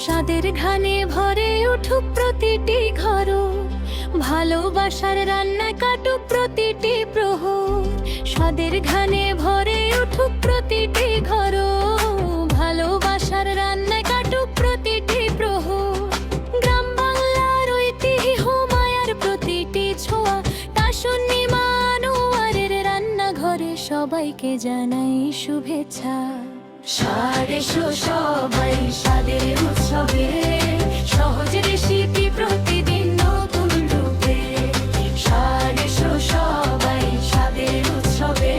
স্বাদের ঘানে ভরে উঠুক প্রতিটি ঘর, ভালোবাসার রান্নায় কাটুক প্রতিটি প্রহর। স্বাদের ঘানে ভরে উঠুক প্রতিটি ঘর, ভালোবাসার রান্নায় কাটুক প্রতিটি প্রহর। গ্রাম বাংলার ঐতিহ্য মায়ার প্রতিটি ছোঁয়া, তাসন্নি মানুয়ারের রান্নাঘরে সবাইকে জানাই শুভেচ্ছা। স্বাদ এসো সবাই স্বাদের উৎসবে, সহজ রেসিপি প্রতিদিন নতুন রূপে। স্বাদ এসো সবাই স্বাদের উৎসবে,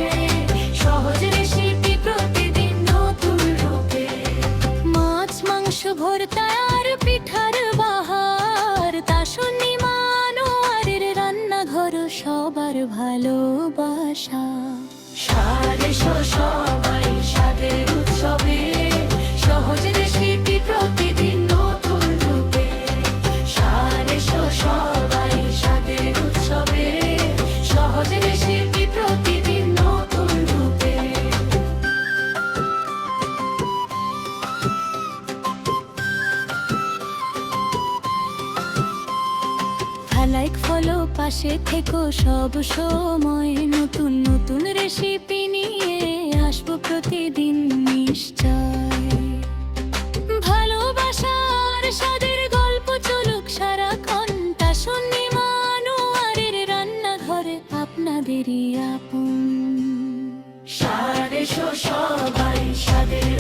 সহজ রেসিপি প্রতিদিন নতুন রূপে। মাছ মাংস ভর্তা আর পিঠার বাহার, তাসন্নি মানুয়ারের রান্নাঘর সবার ভালোবাসা। স্বাদ এসো সবাই স্বাদের উৎসবে, সহজ রেসিপি প্রতিদিন নতুন রূপে। স্বাদ এসো সবাই স্বাদের উৎসবে, সহজ রেসিপি প্রতিদিন নতুন রূপে। লাইক ফলো পাশে থেকো সব সময়, নতুন নতুন রেসিপি নিয়ে আসবো প্রতিদিন নিশ্চয়। ভালোবাসার স্বাদের গল্প চলুক সারাক্ষণ, তাসন্নি মানুয়ারের রান্নাঘরে আপনাদেরই আপন। স্বাদ এসো সবাই স্বাদের